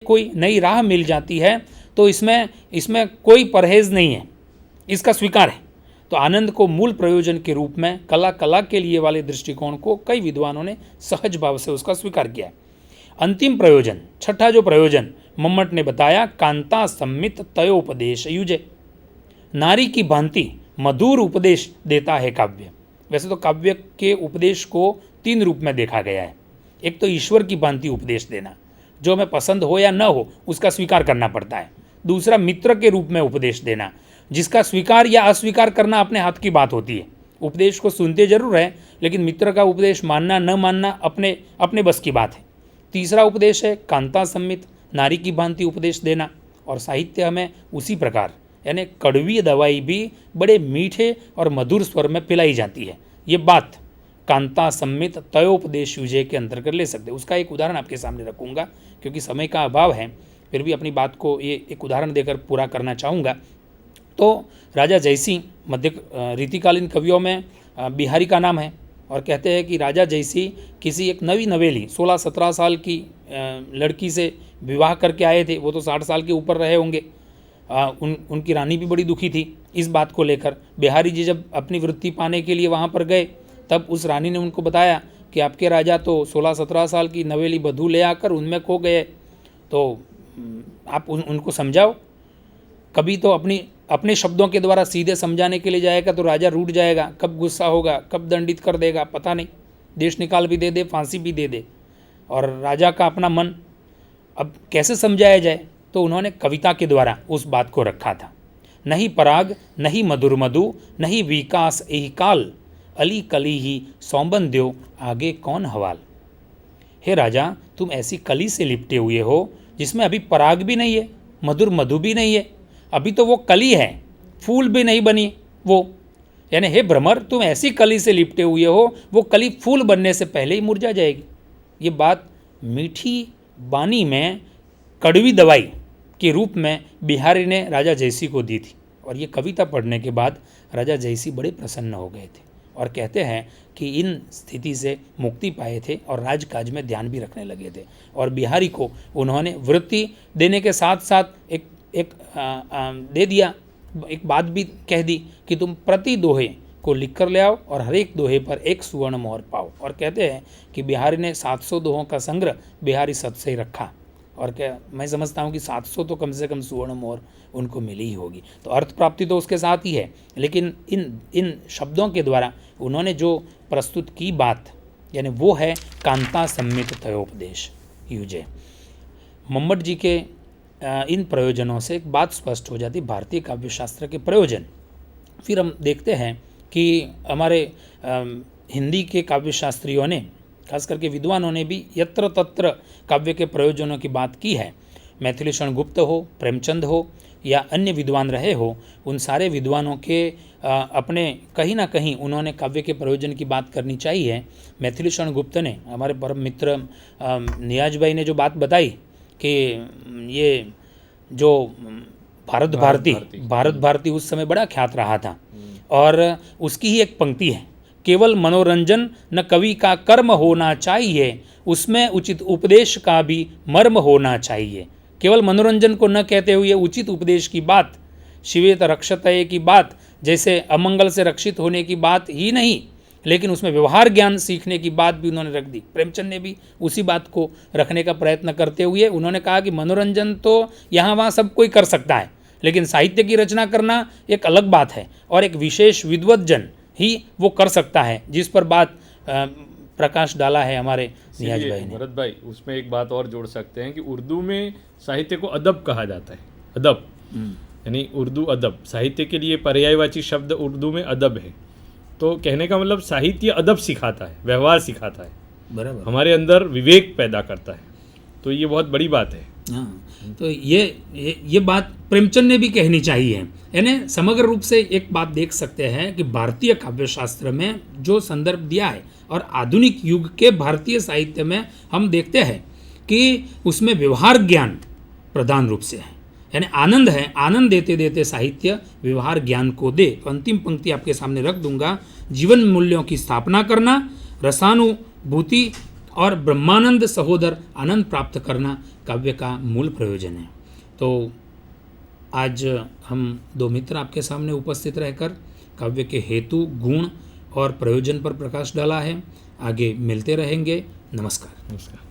कोई नई राह मिल जाती है तो इसमें कोई परहेज नहीं है, इसका स्वीकार है। तो आनंद को मूल प्रयोजन के रूप में कला के लिए वाले दृष्टिकोण को कई विद्वानों ने सहज भाव से उसका स्वीकार किया है। अंतिम प्रयोजन, छठा जो प्रयोजन मम्मट ने बताया, कांता सम्मित तयोपदेश युजे, नारी की भांति मधुर उपदेश देता है काव्य। वैसे तो काव्य के उपदेश को 3 रूप में देखा गया है। एक तो ईश्वर की भांति उपदेश देना, जो हमें पसंद हो या न हो उसका स्वीकार करना पड़ता है। दूसरा मित्र के रूप में उपदेश देना, जिसका स्वीकार या अस्वीकार करना अपने हाथ की बात होती है। उपदेश को सुनते जरूर है, लेकिन मित्र का उपदेश मानना न मानना अपने बस की बात है। तीसरा उपदेश है कांता सम्मित, नारी की भांति उपदेश देना। और साहित्य हमें उसी प्रकार, यानी कड़वी दवाई भी बड़े मीठे और मधुर स्वर में पिलाई जाती है। ये बात कांता सम्मित तयोपदेश युजे के अंतर्गत ले सकते हैं। उसका एक उदाहरण आपके सामने रखूंगा, क्योंकि समय का अभाव है, फिर भी अपनी बात को ये एक उदाहरण देकर पूरा करना चाहूँगा। तो राजा जयसिंह मध्य रीतिकालीन कवियों में बिहारी का नाम है, और कहते हैं कि राजा जयसिंह किसी एक नवी नवेली 16-17 साल की लड़की से विवाह करके आए थे। वो तो 60 साल के ऊपर रहे होंगे। उनकी रानी भी बड़ी दुखी थी इस बात को लेकर। बिहारी जी जब अपनी वृत्ति पाने के लिए वहाँ पर गए, तब उस रानी ने उनको बताया कि आपके राजा तो 16-17 साल की नवेली बधू ले आकर उनमें खो गए, तो आप उनको समझाओ। कभी तो अपने शब्दों के द्वारा सीधे समझाने के लिए जाएगा तो राजा रूठ जाएगा, कब गुस्सा होगा, कब दंडित कर देगा पता नहीं, देश निकाल भी दे दे, फांसी भी दे दे। और राजा का अपना मन, अब कैसे समझाया जाए? तो उन्होंने कविता के द्वारा उस बात को रखा था। नहीं पराग नहीं मधुर मधु, नहीं विकास एहि काल, अली कली ही सौंबन द्यो आगे कौन हवाल। हे राजा, तुम ऐसी कली से लिपटे हुए हो जिसमें अभी पराग भी नहीं है, मधुर मधु भी नहीं है, अभी तो वो कली है, फूल भी नहीं बनी वो। यानी हे भ्रमर, तुम ऐसी कली से लिपटे हुए हो, वो कली फूल बनने से पहले ही मुरझा जाएगी। ये बात मीठी बानी में कड़वी दवाई के रूप में बिहारी ने राजा जयसिंह को दी थी। और ये कविता पढ़ने के बाद राजा जयसिंह बड़े प्रसन्न हो गए थे, और कहते हैं कि इन स्थिति से मुक्ति पाए थे और राजकाज में ध्यान भी रखने लगे थे। और बिहारी को उन्होंने वृत्ति देने के साथ साथ एक बात भी कह दी कि तुम प्रति दोहे को लिख कर ले आओ और हर एक दोहे पर 1 सुवर्ण मोहर पाओ। और कहते हैं कि बिहारी ने 700 दोहों का संग्रह बिहारी सत से ही रखा। और क्या मैं समझता हूँ कि 700 तो कम से कम सुवर्ण मोहर उनको मिली ही होगी। तो अर्थ प्राप्ति तो उसके साथ ही है, लेकिन इन शब्दों के द्वारा उन्होंने जो प्रस्तुत की बात, यानी वो है कांता सम्मित तयोपदेश युजे। मम्मट जी के इन प्रयोजनों से एक बात स्पष्ट हो जाती, भारतीय काव्यशास्त्र के प्रयोजन। फिर हम देखते हैं कि हमारे हिंदी के काव्यशास्त्रियों ने, खास करके विद्वानों ने भी यत्र तत्र काव्य के प्रयोजनों की बात की है। मैथिलीशरण गुप्त हो, प्रेमचंद हो या अन्य विद्वान रहे हो, उन सारे विद्वानों के अपने कहीं ना कहीं उन्होंने काव्य के प्रयोजन की बात करनी चाहिए। मैथिलीशरण गुप्त ने, हमारे परम मित्र नियाज भाई ने जो बात बताई कि ये जो भारत भारती उस समय बड़ा ख्यात रहा था, और उसकी ही एक पंक्ति है, केवल मनोरंजन न कवि का कर्म होना चाहिए, उसमें उचित उपदेश का भी मर्म होना चाहिए। केवल मनोरंजन को न कहते हुए उचित उपदेश की बात, शिवेत रक्षतये की बात, जैसे अमंगल से रक्षित होने की बात ही नहीं, लेकिन उसमें व्यवहार ज्ञान सीखने की बात भी उन्होंने रख दी। प्रेमचंद ने भी उसी बात को रखने का प्रयत्न करते हुए उन्होंने कहा कि मनोरंजन तो यहाँ वहाँ सब कोई कर सकता है, लेकिन साहित्य की रचना करना एक अलग बात है, और एक विशेष विद्वज्जन ही वो कर सकता है, जिस पर बात प्रकाश डाला है हमारे नियाज भाई ने। भरत भाई, उसमें एक बात और जोड़ सकते हैं कि उर्दू में साहित्य को अदब कहा जाता है। अदब यानी उर्दू अदब, साहित्य के लिए पर्यायवाची शब्द उर्दू में अदब है। तो कहने का मतलब साहित्य अदब सिखाता है, व्यवहार सिखाता है, बराबर, हमारे अंदर विवेक पैदा करता है। तो ये बहुत बड़ी बात है। हाँ, तो ये बात प्रेमचंद ने भी कहनी चाहिए। यानी समग्र रूप से एक बात देख सकते हैं कि भारतीय काव्यशास्त्र में जो संदर्भ दिया है और आधुनिक युग के भारतीय साहित्य में हम देखते हैं कि उसमें व्यवहार ज्ञान प्रधान रूप से है। यानी आनंद है, आनंद देते देते साहित्य व्यवहार ज्ञान को दे। तो अंतिम पंक्ति आपके सामने रख दूंगा, जीवन मूल्यों की स्थापना करना, रसानुभूति और ब्रह्मानंद सहोदर आनंद प्राप्त करना काव्य का मूल प्रयोजन है। तो आज हम दो मित्र आपके सामने उपस्थित रहकर काव्य के हेतु, गुण और प्रयोजन पर प्रकाश डाला है। आगे मिलते रहेंगे। नमस्कार। नमस्कार।